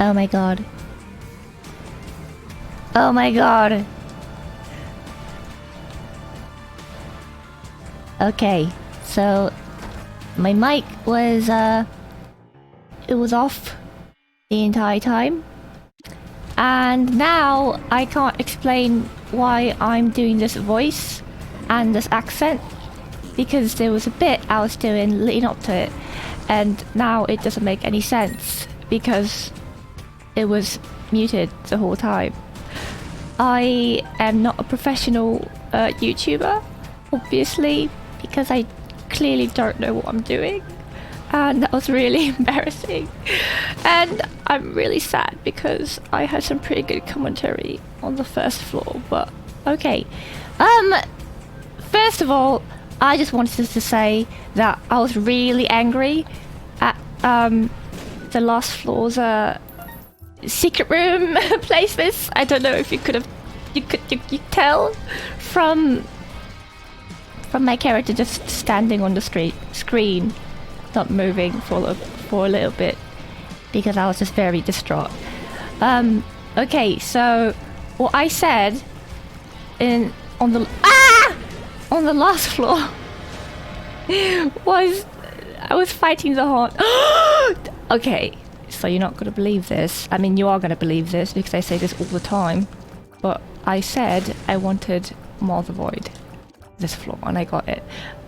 Oh my god. Oh my god. Okay, so my mic was it was off the entire time. And now I can't explain why I'm doing this voice and this accent, because there was a bit I was doing leading up to it, and now it doesn't make any sense because it was muted the whole time. I am not a professional YouTuber, obviously, because I clearly don't know what I'm doing, and that was really embarrassing. And I'm really sad because I had some pretty good commentary on the first floor, but okay. First of all, I just wanted to say that I was really angry at the last floor's secret room placements. I don't know if you could tell from my character just standing on the screen, not moving for a little bit, because I was just very distraught. Okay, so what I said on the last floor was I was fighting the haunt. Okay, so you're not gonna believe this. I mean, you are gonna believe this because I say this all the time. But I said I wanted Mother Void this floor, and I got it.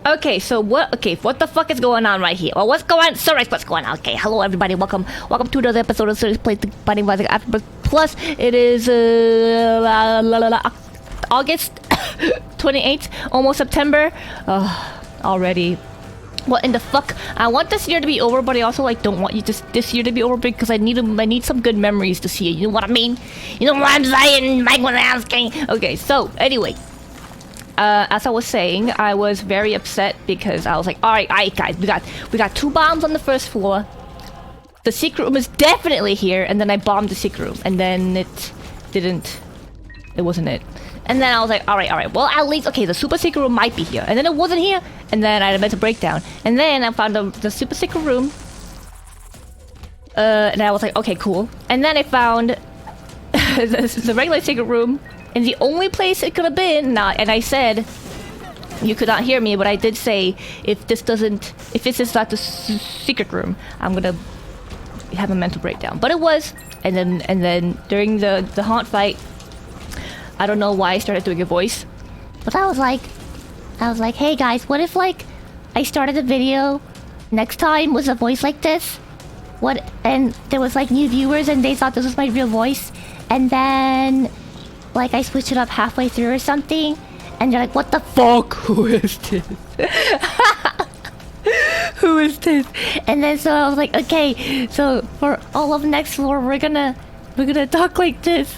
Okay, so what? Okay, what the fuck is going on right here? Well, what's going on? Surix, what's going on? Okay, hello everybody, welcome to another episode of Surix Plays the Binding of Isaac Afterbirth Plus. It is August 28th, almost September. Already. What in the fuck? I want this year to be over, but I also don't want this year to be over because I need some good memories to see it. You know what I mean? You know what I'm saying, Mike Wazowski? Okay, so anyway, as I was saying, I was very upset because I was like, all right, guys, we got 2 bombs on the first floor. The secret room is definitely here, and then I bombed the secret room, and then it wasn't it. And then I was like, all right, well, at least, okay, the super secret room might be here. And then it wasn't here, and then I had a mental breakdown. And then I found the super secret room, and I was like, okay, cool. And then I found the regular secret room, and the only place it could have been, and I said, you could not hear me, but I did say, if this is not the secret room, I'm gonna have a mental breakdown. But it was, and then during the haunt fight, I don't know why I started doing a voice, but I was like, hey guys, what if I started a video next time with a voice like this? What? And there was new viewers and they thought this was my real voice, and then I switched it up halfway through or something, and they're like, what the fuck? Who is this? Who is this? And then so I was like, okay, so for all of next floor, we're gonna talk like this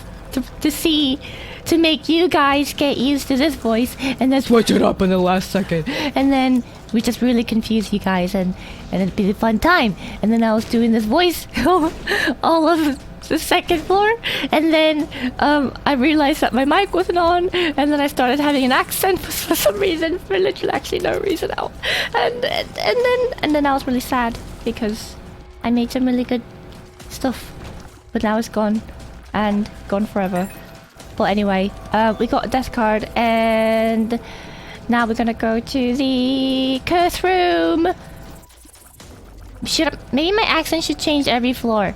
to make you guys get used to this voice, and then switch it up in the last second, and then we just really confuse you guys, and it'd be a fun time. And then I was doing this voice all of the second floor, and then I realized that my mic wasn't on, and then I started having an accent for some reason, for literally actually no reason at all. And then I was really sad because I made some really good stuff, but now it's gone, and gone forever. But anyway, we got a death card, and now we're gonna go to the curse room. Maybe my accent should change every floor.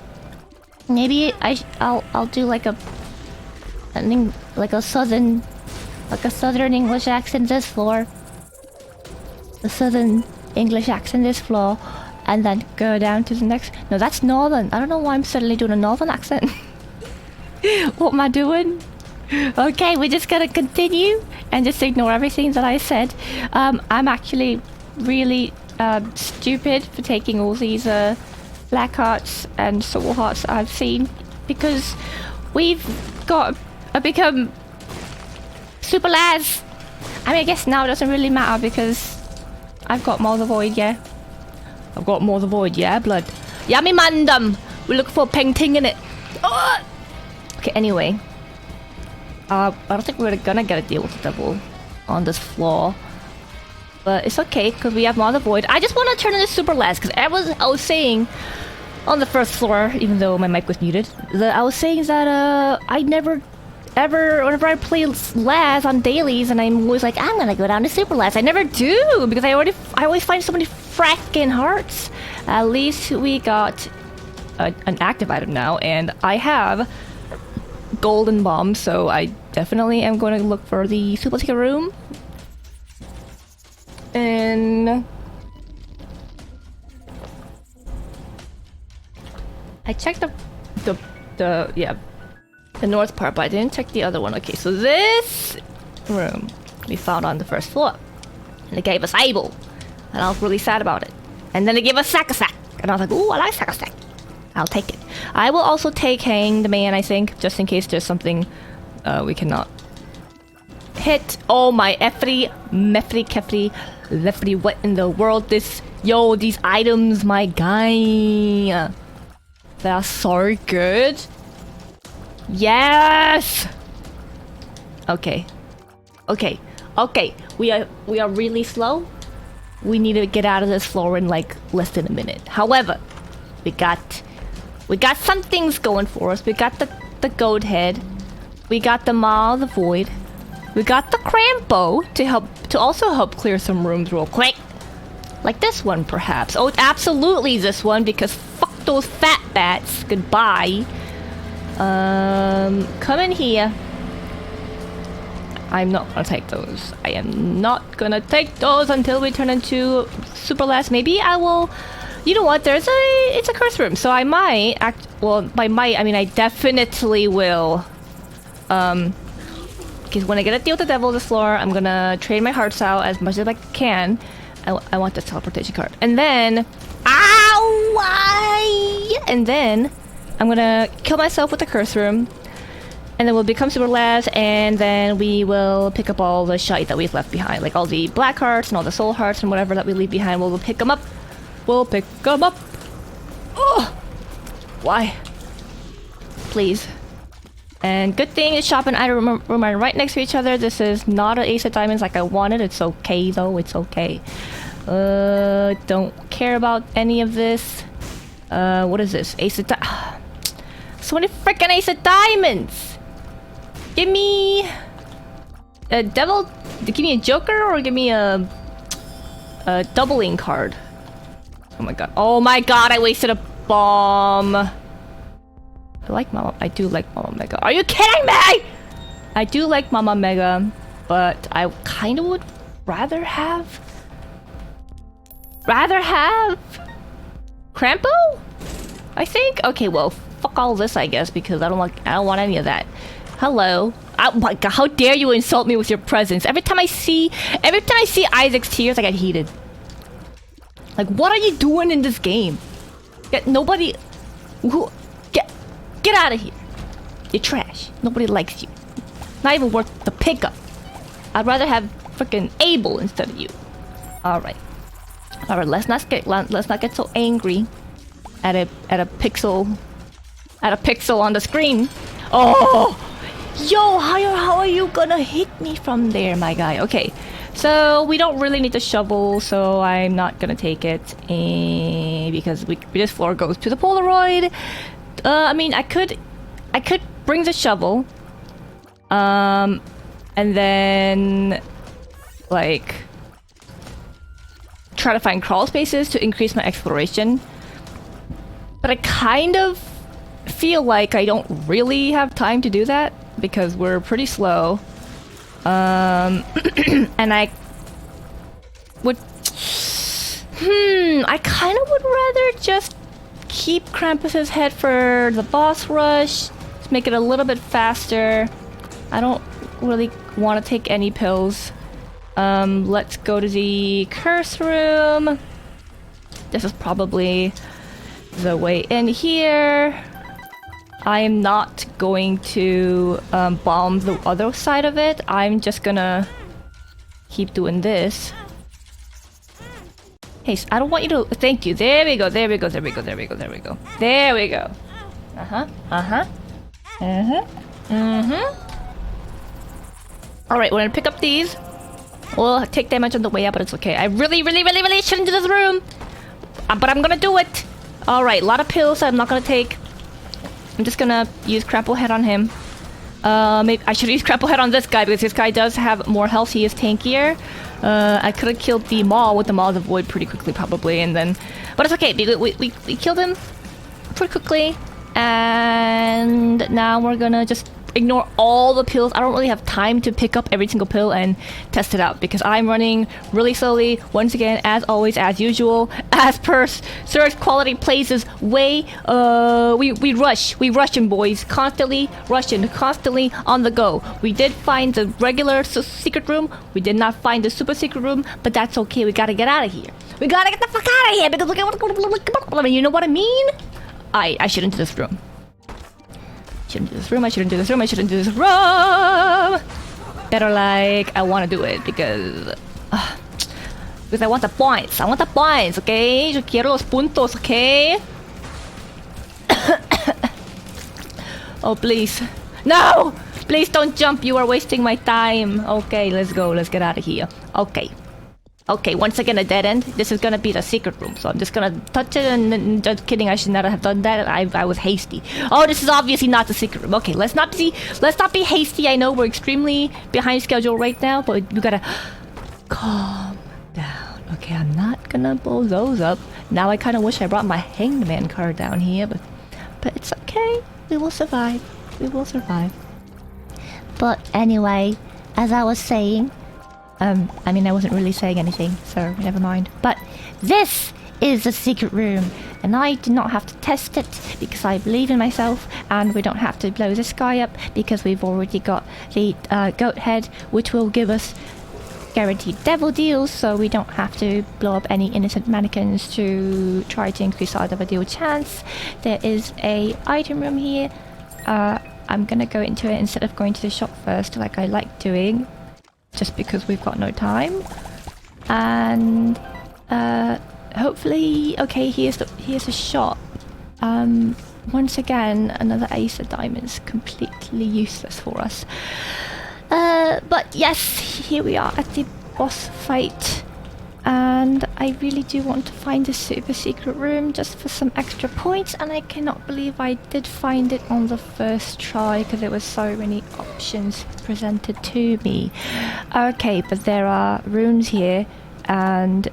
Maybe I'll do a southern English accent this floor, a southern English accent this floor, and then go down to the next. No, that's northern. I don't know why I'm suddenly doing a northern accent. What am I doing? Okay, we're just gonna continue and just ignore everything that I said. I'm actually really stupid for taking all these black hearts and soul hearts that I've seen, because we've got become super lads. I mean, I guess now it doesn't really matter because I've got Mother Void, yeah. I've got Mother Void, yeah, blood. Yummy mandem! We're looking for a peng ting in it. Oh! Okay, anyway. I don't think we're gonna get a deal with the devil on this floor. But it's okay, because we have Mother Void. I just want to turn into super lads, because I was saying on the first floor, even though my mic was muted, I was saying that I never ever, whenever I play Laz on dailies, and I'm always like, I'm gonna go down to Super Laz. I never do because I always find so many fracking hearts. At least we got an active item now, and I have golden bomb, so I definitely am going to look for the super secret room. And I checked the north part, but I didn't check the other one. Okay, so this room we found on the first floor, and it gave us Able, and I was really sad about it. And then it gave us Sack-a-Sack, and I was like, ooh, I like Sack-a-Sack. I'll take it. I will also take Hang the Man, I think, just in case there's something we cannot hit. Oh my effry, meffry, keffry, leffry, what in the world? These items, my guy. They're so good. Yes! Okay. We are really slow. We need to get out of this floor in like less than a minute. However, we got some things going for us. We got the goat head. We got the Maw of the Void. We got the Crampo to also help clear some rooms real quick. Like this one, perhaps. Oh, absolutely this one, because fuck those fat bats. Goodbye. Come in here. I'm not gonna take those. I am not gonna take those until we turn into Super Last. Maybe I will. You know what? It's a curse room, so I might act. Well, by might I mean I definitely will. Because when I get a deal with the devil this floor, I'm gonna trade my hearts out as much as I can. I want this teleportation card, and then, ow! Why? And then I'm gonna kill myself with the curse room, and then we'll become Super Last, and then we will pick up all the shite that we've left behind, like all the black hearts and all the soul hearts and whatever that we leave behind. We'll pick them up. We'll pick them up. Oh! Why? Please. And good thing the shop and item room are right next to each other. This is not an Ace of Diamonds like I wanted. It's okay though. It's okay. Don't care about any of this. What is this? Ace of so many freaking Ace of Diamonds! Give me a devil. Give me a Joker or give me a doubling card. Oh my god. Oh my god, I wasted a bomb. I do like Mama Mega. Are you kidding me? I do like Mama Mega, but I kind of would rather have Crampo? I think? Okay, well, fuck all this, I guess, because I don't want any of that. Hello. Oh my god, how dare you insult me with your presence? Every time I see Isaac's tears, I get heated. Like, what are you doing in this game? Nobody who get out of here. You're trash. Nobody likes you. Not even worth the pickup. I'd rather have freaking Able instead of you. Alright. Alright, let's not get so angry at a pixel on the screen. Oh! Yo, how are you gonna hit me from there, my guy? Okay. So we don't really need the shovel, so I'm not gonna take it, because this floor goes to the Polaroid. I mean, I could bring the shovel, and then like try to find crawl spaces to increase my exploration. But I kind of feel like I don't really have time to do that because we're pretty slow. And I would... I kind of would rather just keep Krampus's head for the boss rush. Just make it a little bit faster. I don't really want to take any pills. Let's go to the curse room. This is probably the way in here. I am not going to bomb the other side of it. I'm just gonna keep doing this. Hey, I don't want you to... Thank you. There we go. There we go. There we go. There we go. There we go. There we go. Alright, we're gonna pick up these. We'll take damage on the way up, but it's okay. I really shouldn't do this room. But I'm gonna do it. Alright, a lot of pills I'm not gonna take. I'm just gonna use Crapple Head on him. Maybe I should use Crapple Head on this guy because this guy does have more health. He is tankier. I could have killed the Maul with the Maul's of Void pretty quickly, probably, and then... But it's okay, we killed him pretty quickly. And now we're gonna just ignore all the pills. I don't really have time to pick up every single pill and test it out because I'm running really slowly. Once again, as always, as usual, as per Surix quality places way. We rushing, boys, constantly rushing, constantly on the go. We did find the regular secret room. We did not find the super secret room, but that's okay. We gotta get out of here. We gotta get the fuck out of here because you know what I mean? I shouldn't do this room. I shouldn't do this room. Better like I want to do it because I want the points. Okay? Yo quiero los puntos, okay? Oh, please. No! Please don't jump. You are wasting my time. Okay, let's go. Let's get out of here. Okay, once again a dead end. This is gonna be the secret room, so I'm just gonna touch it and just kidding, I should not have done that. I was hasty. Oh, this is obviously not the secret room. Okay, let's not be hasty. I know we're extremely behind schedule right now, but you gotta calm down. Okay, I'm not gonna blow those up. Now I kinda wish I brought my Hangman card down here, but it's okay. We will survive. But anyway, as I was saying, I mean, I wasn't really saying anything, so never mind. But this is a secret room, and I did not have to test it because I believe in myself, and we don't have to blow this guy up because we've already got the goat head, which will give us guaranteed devil deals, so we don't have to blow up any innocent mannequins to try to increase our devil deal chance. There is a item room here. I'm gonna go into it instead of going to the shop first, like I like doing. Just because we've got no time, and hopefully, okay, here's a shop. Once again, another ace of diamonds, completely useless for us. But yes, here we are at the boss fight, and I really do want to find the super secret room just for some extra points, and I cannot believe I did find it on the first try because there were so many options presented to me. Okay, but there are rooms here, and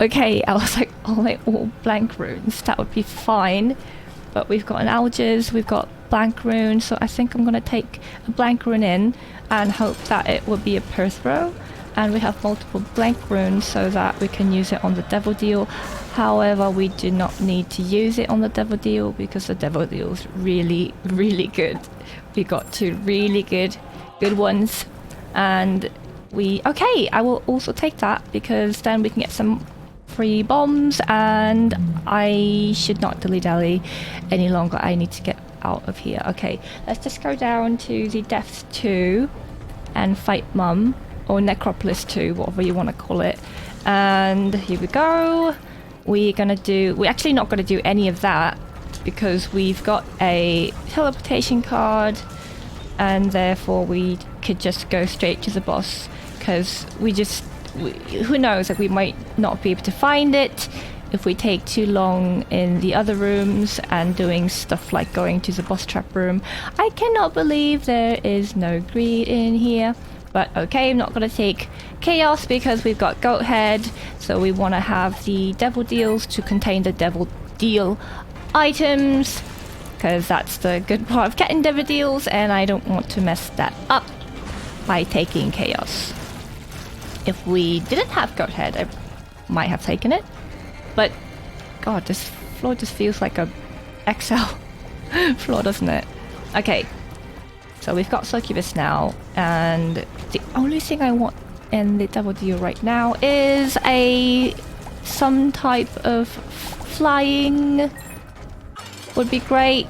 okay, I was like, all blank runes, that would be fine, but we've got an alges, we've got blank runes, so I think I'm gonna take a blank rune in and hope that it will be a Perth row. And we have multiple blank runes so that we can use it on the devil deal. However, we do not need to use it on the devil deal because the devil deal is really, really good. We got two really good ones, and okay, I will also take that because then we can get some free bombs, and I should not dilly-dally any longer. I need to get out of here. Okay, let's just go down to the Depths 2 and fight Mum. Or Necropolis 2, whatever you want to call it. And here we go. We're actually not gonna do any of that because we've got a teleportation card, and therefore we could just go straight to the boss because who knows, like we might not be able to find it if we take too long in the other rooms and doing stuff like going to the boss trap room. I cannot believe there is no greed in here. But okay, I'm not going to take Chaos because we've got Goat Head, so we want to have the Devil Deals to contain the Devil Deal items, because that's the good part of getting Devil Deals, and I don't want to mess that up by taking Chaos. If we didn't have Goat Head, I might have taken it, but god, this floor just feels like a XL floor, doesn't it? Okay. So we've got Succubus now, and the only thing I want in the Devil Deal right now is some type of flying would be great.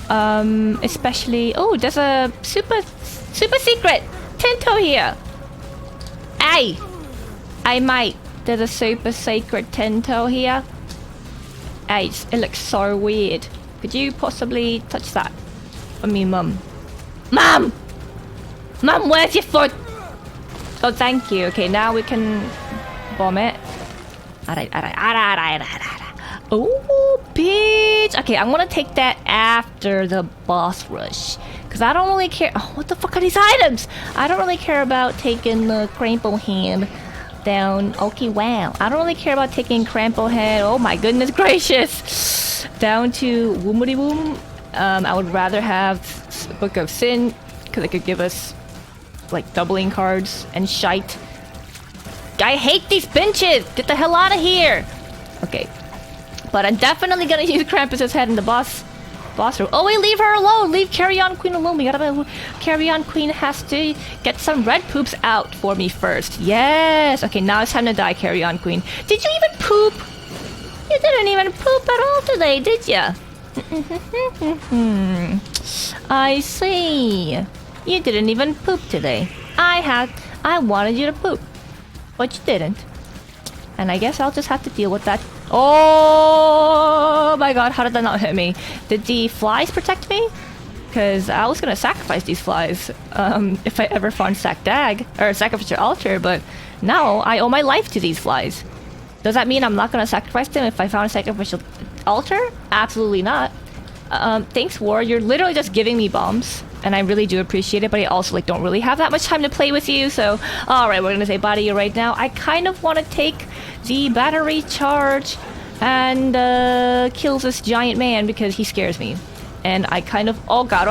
Especially, oh, there's a super secret Tinto here. Hey, there's a super secret Tinto here. Hey, it looks so weird. Could you possibly touch that? I mean, Mum, where's your foot? Oh, thank you. Okay, now we can bomb it. Alright. Oh, bitch. Okay, I'm gonna take that after the boss rush. Because I don't really care. Oh, what the fuck are these items? I don't really care about taking the Crampo hand down. Okay, wow. I don't really care about taking Crampo head. Oh my goodness gracious. Down to Woomity Woom. I would rather have Book of Sin. Because it could give us like doubling cards and shite. I hate these benches! Get the hell out of here! Okay. But I'm definitely gonna use Krampus's head in the boss room. Oh wait, leave her alone! Leave Carry On Queen alone. We gotta Carry On Queen has to get some red poops out for me first. Yes! Okay, now it's time to die, Carry On Queen. Did you even poop? You didn't even poop at all today, did ya? I see. You didn't even poop today. I wanted you to poop. But you didn't. And I guess I'll just have to deal with that. Oh my god, how did that not hit me? Did the flies protect me? Because I was gonna sacrifice these flies if I ever found Sacrificial Altar, but now I owe my life to these flies. Does that mean I'm not gonna sacrifice them if I found a Sacrificial Altar? Absolutely not. Thanks, War. You're literally just giving me bombs. And I really do appreciate it, but I also like don't really have that much time to play with you, so alright, we're gonna say bye to you right now. I kind of want to take the battery charge and kill this giant man because he scares me. And I kind of oh god,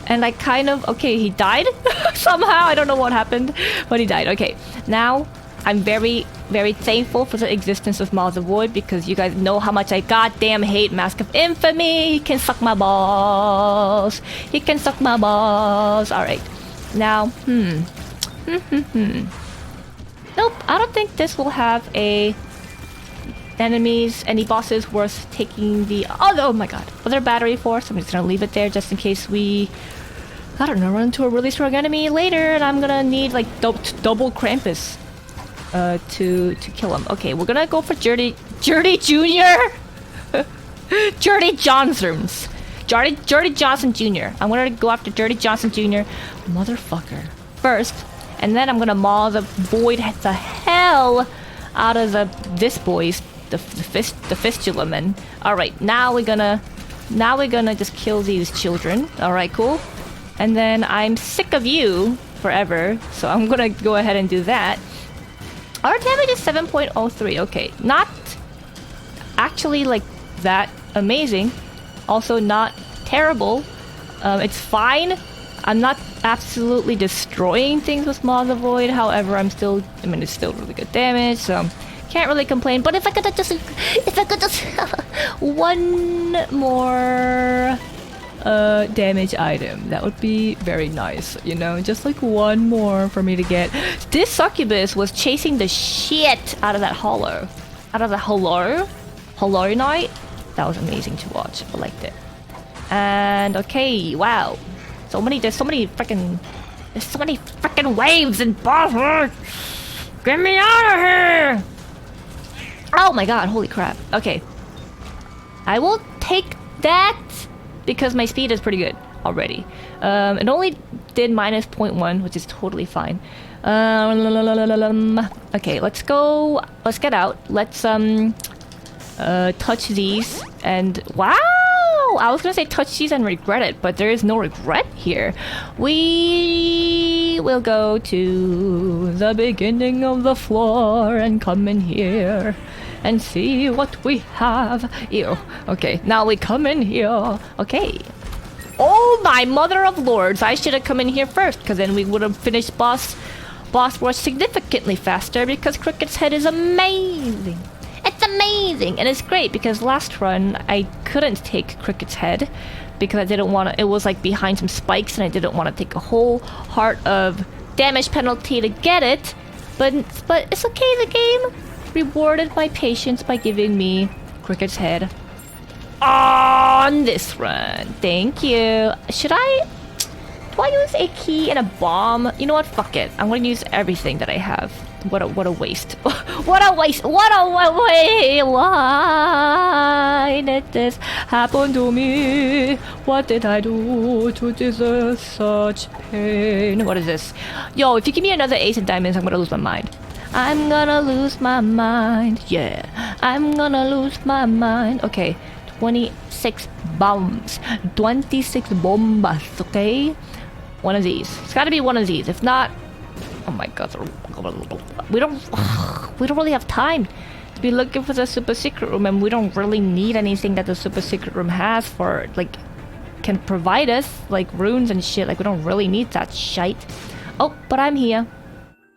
and I kind of okay, he died somehow. I don't know what happened, but he died. Okay, now I'm very, very thankful for the existence of Maws of Void because you guys know how much I goddamn hate Mask of Infamy. He can suck my balls. He can suck my balls. Alright. Now, Nope, I don't think this will have any bosses worth taking the oh my god, other battery for. So I'm just gonna leave it there just in case we I don't know, run into a really strong enemy later and I'm gonna need like double Krampus. To kill him. Okay, we're gonna go for Dirty Jr. Dirty Johnsons. Dirty Johnson Jr. I'm gonna go after Dirty Johnson Jr. Motherfucker first, and then I'm gonna maul the void the hell out of this boy's the fistula men. All right, now we're gonna just kill these children. All right, cool. And then I'm sick of you forever, so I'm gonna go ahead and do that. Our damage is 7.03. Okay, not actually like that amazing. Also not terrible. It's fine. I'm not absolutely destroying things with Maw the Void. However, it's still really good damage. So can't really complain. But if I could just one more damage item, that would be very nice, you know, just like one more for me to get. This succubus was chasing the shit out of that hollow knight. That was amazing to watch. I liked it. And okay, wow, there's so many freaking waves and bosses. Get me out of here. Oh my god, holy crap. Okay, I will take that because my speed is pretty good already. It only did minus 0.1, which is totally fine. Okay, let's go. Let's get out. Let's touch these and wow! I was gonna say touch these and regret it, but there is no regret here. We will go to the beginning of the floor and come in here and see what we have. Ew. Okay, now we come in here. Okay. Oh my mother of lords! I should have come in here first, because then we would have finished boss rush significantly faster, because Cricket's head is amazing. It's amazing, and it's great because last run I couldn't take Cricket's head because I didn't want to. It was like behind some spikes, and I didn't want to take a whole heart of damage penalty to get it. But it's okay. The game rewarded my patience by giving me Cricket's head on this run. Thank you. Do I use a key and a bomb? You know what? Fuck it. I'm gonna use everything that I have. What a waste. What a waste. What a waste. Why did this happen to me? What did I do to deserve such pain? What is this? Yo, if you give me another ace of diamonds, I'm gonna lose my mind. I'm gonna lose my mind. Yeah. I'm gonna lose my mind. Okay, 26 bombs. 26 bombas, okay? One of these. It's gotta be one of these. If not... Oh my god. We don't really have time to be looking for the super secret room, and we don't really need anything that the super secret room has for, like, can provide us, like runes and shit. Like, we don't really need that shite. Oh, but I'm here.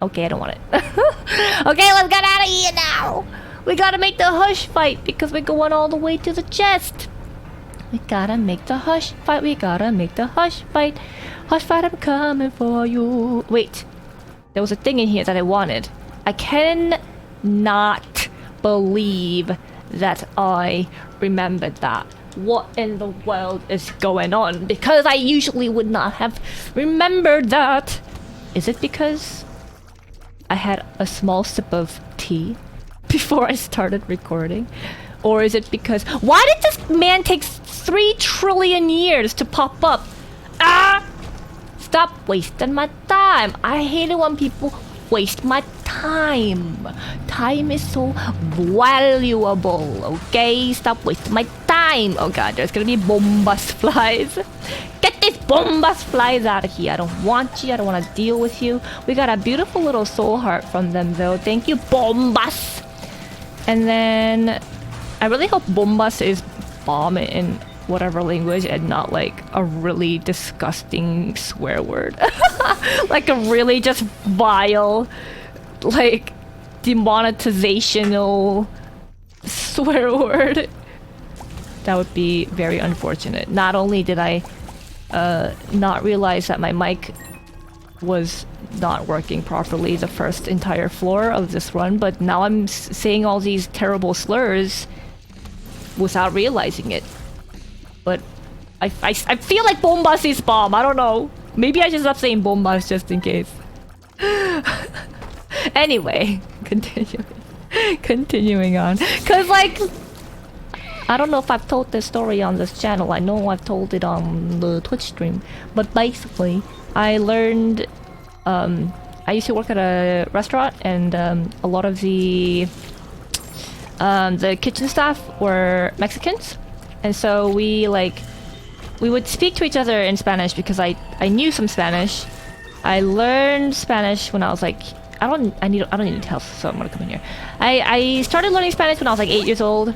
Okay, I don't want it. Okay, let's get out of here now. We gotta make the hush fight because we're going all the way to the chest. We gotta make the hush fight. We gotta make the hush fight. Hush fight, I'm coming for you. Wait, there was a thing in here that I wanted. I cannot believe that I remembered that. What in the world is going on? Because I usually would not have remembered that. Is it because I had a small sip of tea before I started recording? Or is it because... Why did this man take 3 trillion years to pop up? Ah! Stop wasting my time. I hate it when people waste my time. Time is so valuable, okay? Stop wasting my time. Oh god, there's gonna be bombas flies. Get these bombas flies out of here. I don't want you. I don't want to deal with you. We got a beautiful little soul heart from them, though. Thank you, bombas. And then I really hope bombas is bomb in whatever language and not like a really disgusting swear word. Like a really just vile, like demonetizational swear word. That would be very unfortunate. Not only did I not realize that my mic was not working properly the first entire floor of this run, but now I'm saying all these terrible slurs without realizing it. But I feel like bombas is bomb. I don't know. Maybe I should stop saying bombas just in case. Anyway, continuing on. Cause like, I don't know if I've told this story on this channel. I know I've told it on the Twitch stream. But basically, I learned... I used to work at a restaurant, and a lot of the kitchen staff were Mexicans. And so we would speak to each other in Spanish because I knew some Spanish. I learned Spanish when I was like... I don't need help, so I'm gonna come in here. I started learning Spanish when I was like 8 years old.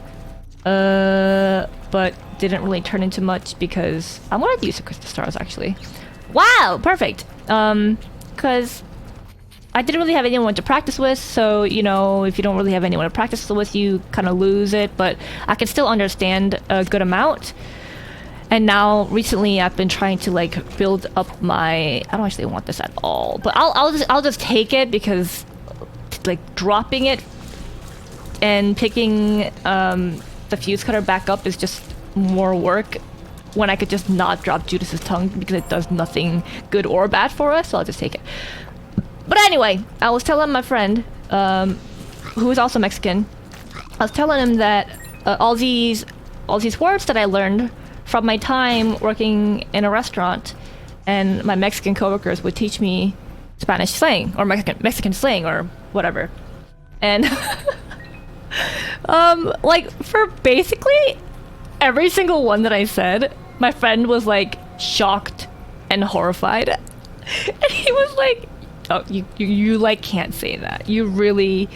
But didn't really turn into much because I wanted to use the crystal stars actually. Wow, perfect. Because I didn't really have anyone to practice with, so you know, if you don't really have anyone to practice with, you kind of lose it. But I can still understand a good amount. And now recently I've been trying to like build up my... I don't actually want this at all, but I'll just take it because like dropping it and picking the fuse cutter back up is just more work when I could just not drop Judas's tongue because it does nothing good or bad for us, so I'll just take it. But anyway, I was telling my friend, who is also Mexican, I was telling him that all these words that I learned from my time working in a restaurant, and my Mexican coworkers would teach me Spanish slang or Mexican slang or whatever. And like for basically every single one that I said, my friend was like shocked and horrified. And he was like, "Oh, you like can't say that. You really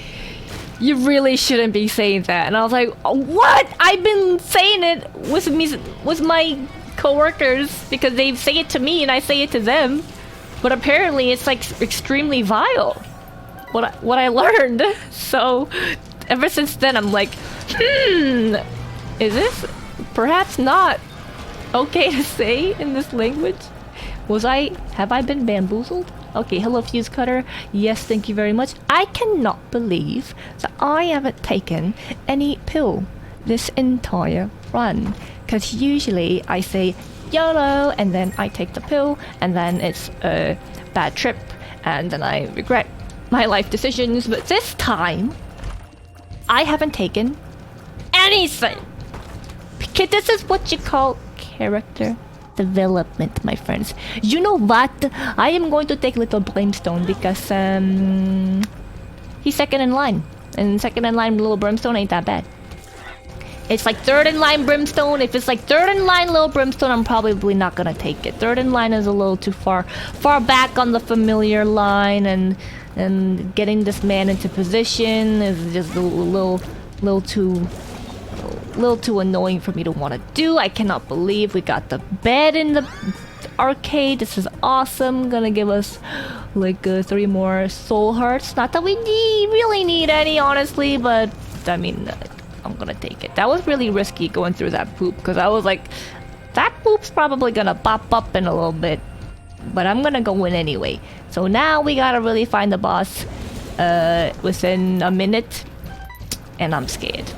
shouldn't be saying that." And I was like, "What? I've been saying it with my coworkers because they say it to me and I say it to them. But apparently it's like extremely vile. What I learned." So ever since then I'm like, is this perhaps not okay to say in this language? Have I been bamboozled? Okay, hello fuse cutter. Yes, thank you very much. I cannot believe that I haven't taken any pill this entire run. Because usually I say YOLO and then I take the pill and then it's a bad trip and then I regret my life decisions. But this time, I haven't taken anything. Because this is what you call character development, my friends. You know what? I am going to take little Brimstone because he's second in line. And second in line little brimstone ain't that bad. It's like third in line brimstone. If it's like third in line little brimstone, I'm probably not gonna take it. Third in line is a little too far back on the familiar line, and getting this man into position is just a little too annoying for me to want to do. I cannot believe we got the bed in the arcade. This is awesome. Gonna give us like 3 more soul hearts. Not that we really need any, honestly, but I mean, I'm gonna take it. That was really risky going through that poop, because I was like, that poop's probably gonna pop up in a little bit, but I'm gonna go in anyway. So now we gotta really find the boss within a minute, and I'm scared.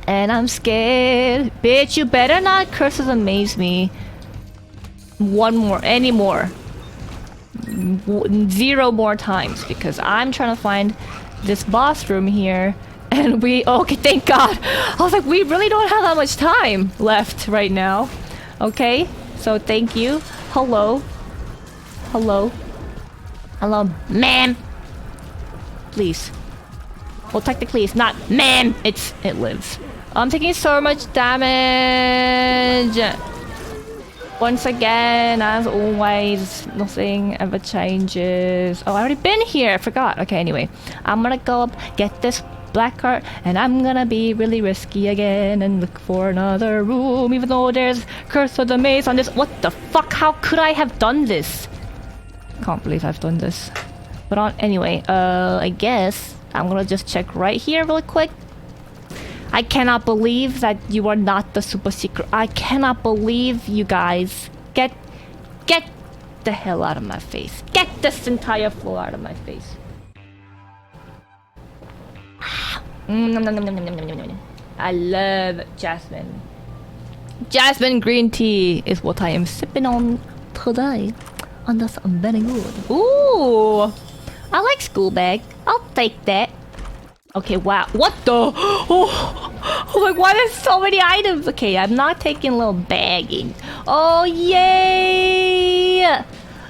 Bitch, you better not curses amaze me. Any more. 0 more times, because I'm trying to find this boss room here, and okay, thank God. I was like, we really don't have that much time left right now. Okay, so thank you. Hello, ma'am. Please. Well, technically it's not ma'am, it lives. I'm taking so much damage. Once again, as always, nothing ever changes. Oh, I already been here. I forgot. Okay, anyway. I'm gonna go up, get this black card, and I'm gonna be really risky again and look for another room, even though there's Curse of the Maze on this. What the fuck? How could I have done this? Can't believe I've done this. But anyway, I guess I'm gonna just check right here really quick. I cannot believe that you are not the super secret. I cannot believe you guys. Get the hell out of my face. Get this entire floor out of my face. I love jasmine. Jasmine green tea is what I am sipping on today. And that's very good. Ooh! I like school bag. I'll take that. Okay, wow. What the? Oh my, why there's so many items? Okay, I'm not taking little bagging. Oh, yay!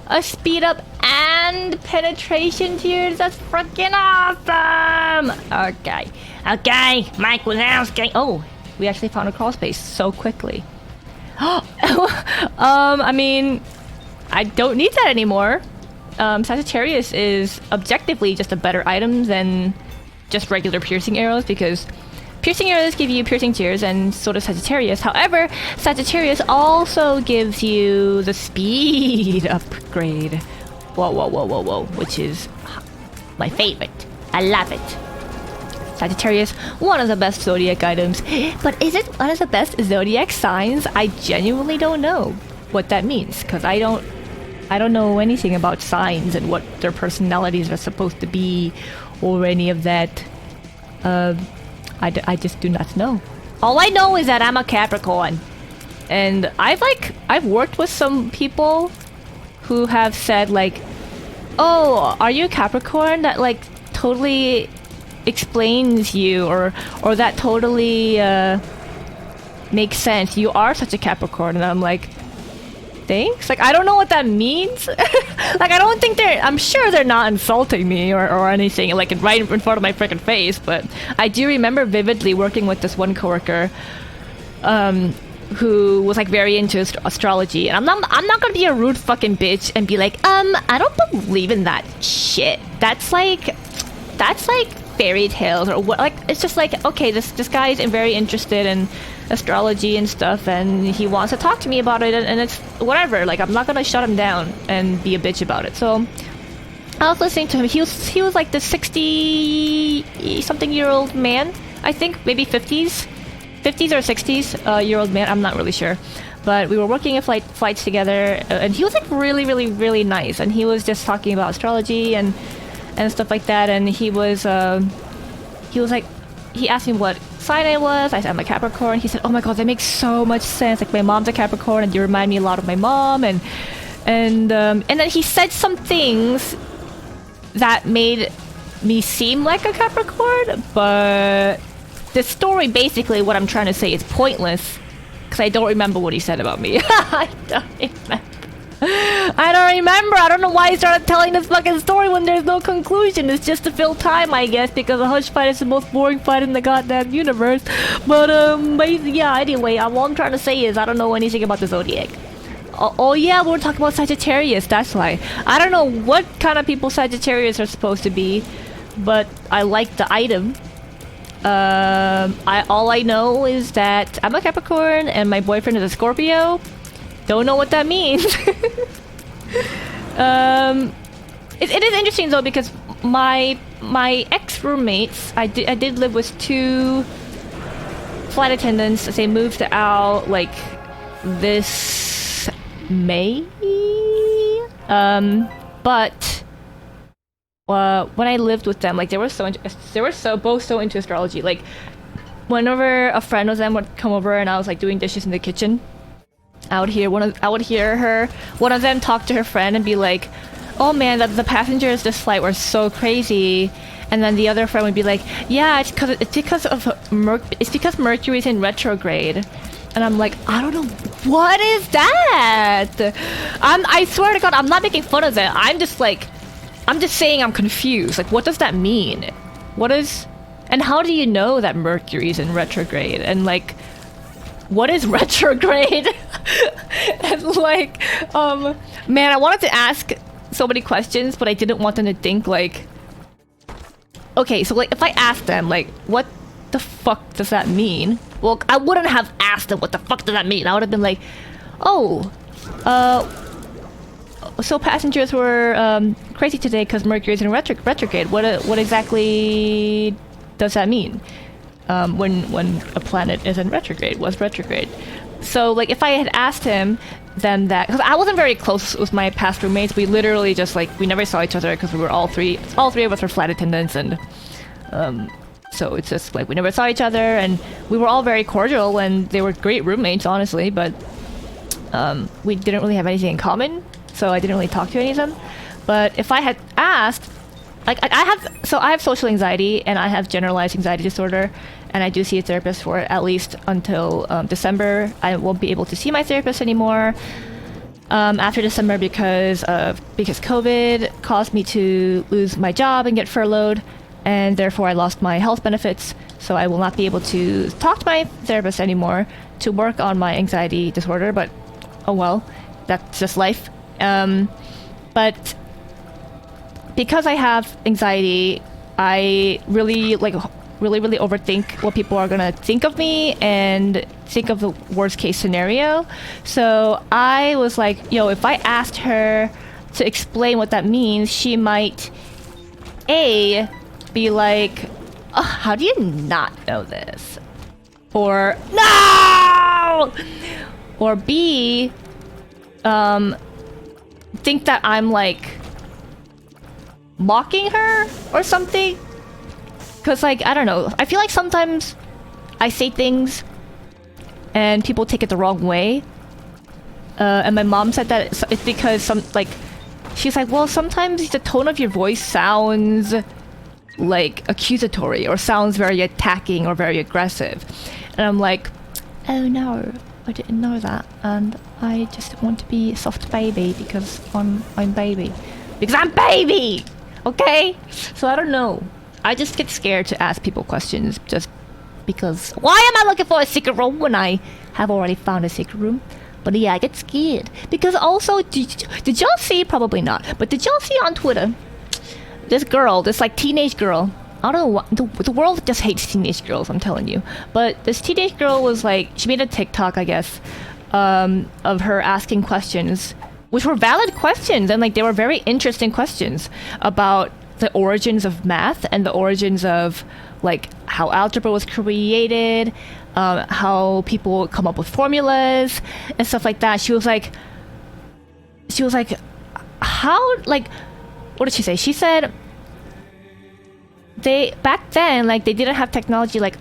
A speed up and penetration tiers. That's freaking awesome! Okay. Okay, Mike Wazowski. Oh, we actually found a crawl space so quickly. I mean, I don't need that anymore. Sagittarius is objectively just a better item than just regular piercing arrows, because piercing arrows give you piercing tears, and so does Sagittarius. However, Sagittarius also gives you the speed upgrade. Whoa, which is my favorite. I love it. Sagittarius, one of the best zodiac items. But is it one of the best zodiac signs? I genuinely don't know what that means, because I don't know anything about signs and what their personalities are supposed to be, or any of that. I just do not know. All I know is that I'm a Capricorn, and I've worked with some people who have said like, "Oh, are you a Capricorn?" That like totally explains you, or that totally makes sense. You are such a Capricorn, and I'm like, thanks. Like, I don't know what that means. Like, I don't think I'm sure they're not insulting me or anything, like right in front of my freaking face, but I do remember vividly working with this one coworker who was like very into astrology, and I'm not gonna be a rude fucking bitch and be like, I don't believe in that shit. That's like fairy tales or what. Like, it's just like, okay, this guy is very interested in astrology and stuff, and he wants to talk to me about it, and it's whatever. Like, I'm not gonna shut him down and be a bitch about it. So I was listening to him. He was like the 60-something-year-old man, I think, maybe 50s or 60s year old man. I'm not really sure, but we were working at flights together, and he was like really, really, really nice, and he was just talking about astrology and stuff like that, and he was like, he asked me what sign I was. I said I'm a Capricorn. He said, oh my god, that makes so much sense. Like, my mom's a Capricorn, and you remind me a lot of my mom. And then he said some things that made me seem like a Capricorn, but the story, basically, what I'm trying to say is pointless, because I don't remember what he said about me. I don't remember. I don't remember. I don't know why I started telling this fucking story when there's no conclusion. It's just to fill time, I guess, because a hush fight is the most boring fight in the goddamn universe. But yeah. Anyway, all I'm trying to say is I don't know anything about the zodiac. Oh yeah, we're talking about Sagittarius. That's why. I don't know what kind of people Sagittarius are supposed to be, but I like the item. All I know is that I'm a Capricorn and my boyfriend is a Scorpio. Don't know what that means. It is interesting though because my ex-roommates, I did live with 2 flight attendants. They moved out like this May. But when I lived with them, like they were both so into astrology. Like whenever a friend of them would come over and I was like doing dishes in the kitchen, I would hear one of them talk to her friend and be like, "Oh man, the passengers this flight were so crazy," and then the other friend would be like, "Yeah, it's because Mercury's in retrograde," and I'm like, I don't know what is that. I swear to God, I'm not making fun of that. I'm just saying I'm confused. Like, what does that mean? And how do you know that Mercury's in retrograde? And like, what is retrograde? And like, man, I wanted to ask so many questions, but I didn't want them to think like, okay, so like if I asked them like, what the fuck does that mean? Well, I wouldn't have asked them what the fuck does that mean. I would have been like, oh, so passengers were crazy today because Mercury's in retrograde. What exactly does that mean? When a planet is in retrograde, was retrograde. So like if I had asked them that, because I wasn't very close with my past roommates. We literally just like, we never saw each other because we were all three of us were flight attendants, and so it's just like we never saw each other, and we were all very cordial and they were great roommates, honestly, but we didn't really have anything in common, so I didn't really talk to any of them. But if I had asked, like I have social anxiety and I have generalized anxiety disorder, and I do see a therapist for it at least until December. I won't be able to see my therapist anymore after December because COVID caused me to lose my job and get furloughed, and therefore I lost my health benefits. So I will not be able to talk to my therapist anymore to work on my anxiety disorder. But oh well, that's just life. But because I have anxiety, I really overthink what people are gonna think of me and think of the worst case scenario. So I was like, yo, if I asked her to explain what that means, she might be like, oh, how do you not know this? Or no! Or B, think that I'm like mocking her or something. Because like, I don't know, I feel like sometimes I say things and people take it the wrong way. And my mom said that it's because she's like, well, sometimes the tone of your voice sounds like accusatory or sounds very attacking or very aggressive. And I'm like, oh no, I didn't know that. And I just want to be a soft baby because I'm baby. Because I'm baby! Okay? So I don't know. I just get scared to ask people questions just because. Why am I looking for a secret room when I have already found a secret room? But yeah, I get scared. Because also, did y'all see? Probably not. But did y'all see on Twitter? This like teenage girl. I don't know what. The world just hates teenage girls, I'm telling you. But this teenage girl was like, she made a TikTok, I guess, of her asking questions, which were valid questions. And like, they were very interesting questions about the origins of math and the origins of like how algebra was created, how people come up with formulas and stuff like that. She was like, how, like, what did she say? She said back then, like, they didn't have technology like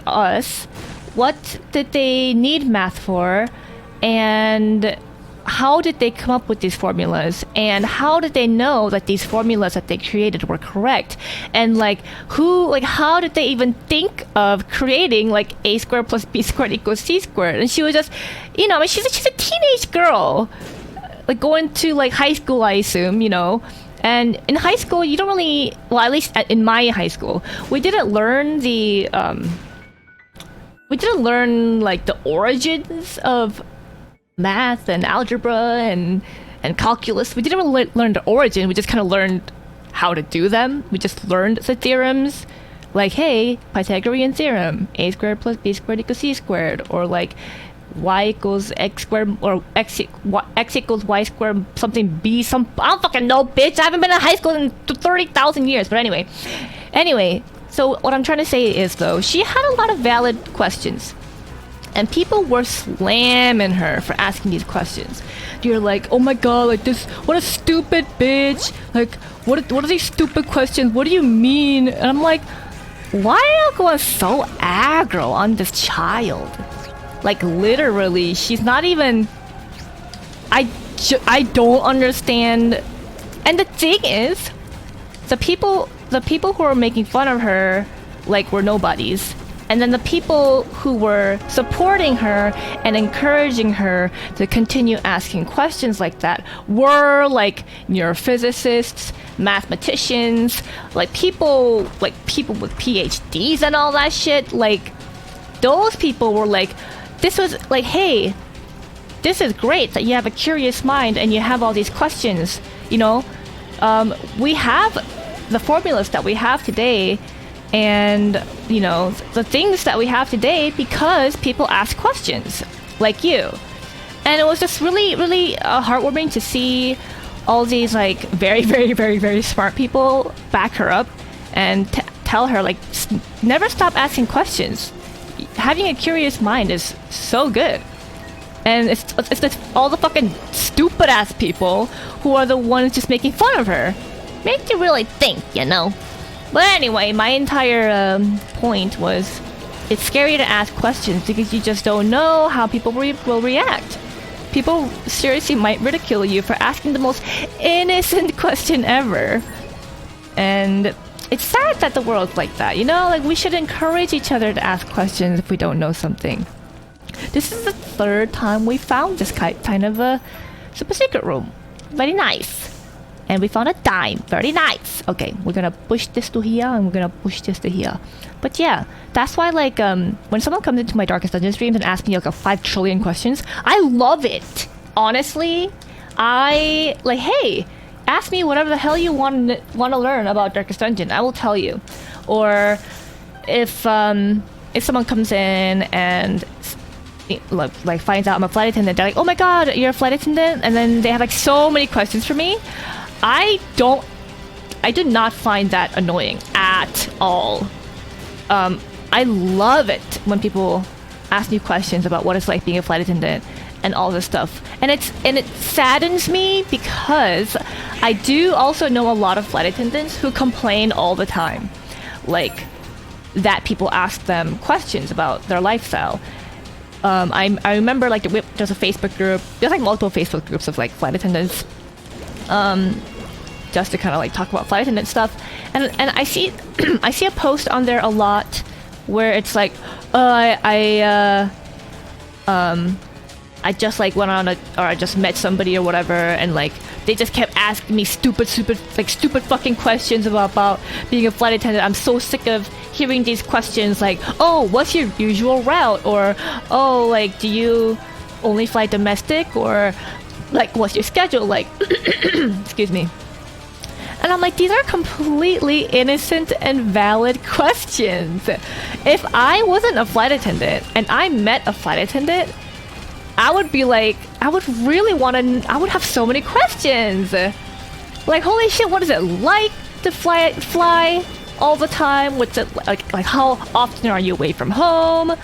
us. What did they need math for? And how did they come up with these formulas? And how did they know that these formulas that they created were correct? And like, how did they even think of creating like a squared plus b squared equals c squared? And she was just, she's a teenage girl. like going to like high school, I assume, you know. And in high school, you don't really, well, at least in my high school, we didn't learn like the origins of math and algebra and calculus. We didn't really learn the origin. We just kind of learned how to do them. We just learned the theorems, like, hey, Pythagorean theorem, a squared plus b squared equals c squared, or like y equals x squared, or x equals y squared, something b, some, I don't fucking know, bitch. I haven't been in high school in 30,000 years. But anyway, so what I'm trying to say is, though, she had a lot of valid questions. And people were slamming her for asking these questions. You're like, oh my god, like this, what a stupid bitch. Like, what are these stupid questions? What do you mean? And I'm like, why are you going so aggro on this child? Like, literally, she's not even... I don't understand. And the thing is, the people who are making fun of her, like, were nobodies. And then the people who were supporting her and encouraging her to continue asking questions like that were like neurophysicists, mathematicians, like people with PhDs and all that shit. Like, those people were like, this was like, hey, this is great that you have a curious mind and you have all these questions, you know. We have the formulas that we have today, and you know, the things that we have today because people ask questions like you. And it was just really, really heartwarming to see all these like very, very, very, very smart people back her up and tell her, like, never stop asking questions. Having a curious mind is so good. And it's all the fucking stupid ass people who are the ones just making fun of her. Makes you really think, you know. But anyway, my entire point was, it's scary to ask questions because you just don't know how people will react. People seriously might ridicule you for asking the most innocent question ever. And it's sad that the world's like that, you know? Like, we should encourage each other to ask questions if we don't know something. This is the third time we found this kind of a super secret room. Very nice. And we found a dime. Very nice. Okay, we're gonna push this to here and we're gonna push this to here. But yeah, that's why, like, when someone comes into my Darkest Dungeon streams and asks me like a 5 trillion questions, I love it. Honestly, I like, hey, ask me whatever the hell you want to learn about Darkest Dungeon. I will tell you. Or if someone comes in and like finds out I'm a flight attendant, they're like, oh my god, you're a flight attendant, and then they have like so many questions for me. I do not find that annoying at all. I love it when people ask me questions about what it's like being a flight attendant and all this stuff. And it saddens me because I do also know a lot of flight attendants who complain all the time, like, that people ask them questions about their lifestyle. I remember, like, there's a Facebook group. There's like multiple Facebook groups of like flight attendants, just to kind of like talk about flight attendant stuff. And I see I see a post on there a lot where it's like, I just like went on or I just met somebody or whatever, and like they just kept asking me stupid fucking questions about being a flight attendant. I'm so sick of hearing these questions like, oh, what's your usual route? Or, oh, like, do you only fly domestic? Or, like, what's your schedule like? Excuse me. And I'm like, these are completely innocent and valid questions. If I wasn't a flight attendant and I met a flight attendant, I would be like, I would have so many questions. Like, holy shit, what is it like to fly all the time? What's it like how often are you away from home?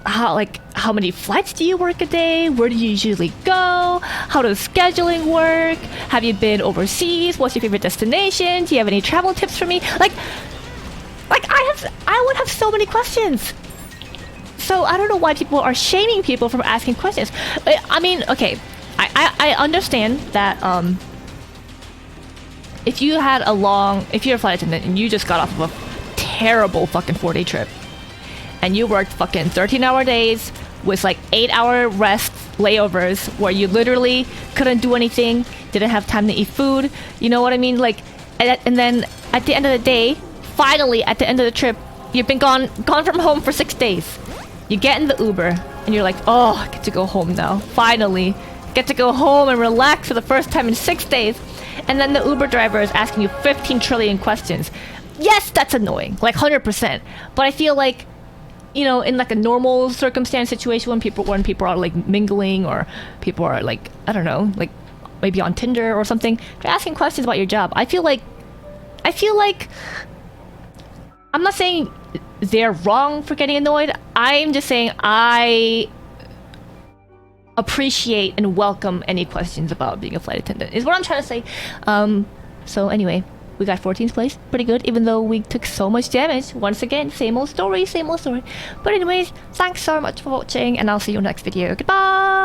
How many flights do you work a day? Where do you usually go? How does scheduling work? Have you been overseas? What's your favorite destination? Do you have any travel tips for me? Like I would have so many questions. So I don't know why people are shaming people for asking questions. I mean, okay, I understand that if you're a flight attendant and you just got off of a terrible fucking 4-day trip and you worked fucking 13-hour days with like 8-hour rests layovers where you literally couldn't do anything, didn't have time to eat food, you know what I mean? Like, and then at the end of the day, finally at the end of the trip, you've been gone from home for 6 days. You get in the Uber and you're like, oh, I get to go home now. Finally, get to go home and relax for the first time in 6 days. And then the Uber driver is asking you 15 trillion questions. Yes, that's annoying, like 100%. But I feel like, you know, in like a normal circumstance situation when people are like mingling or people are like, I don't know, like maybe on Tinder or something, they're asking questions about your job. I feel like I'm not saying they're wrong for getting annoyed. I'm just saying I appreciate and welcome any questions about being a flight attendant is what I'm trying to say. So anyway, we got 14th place, pretty good, even though we took so much damage. Once again, same old story. But anyways, thanks so much for watching, and I'll see you next video. Goodbye!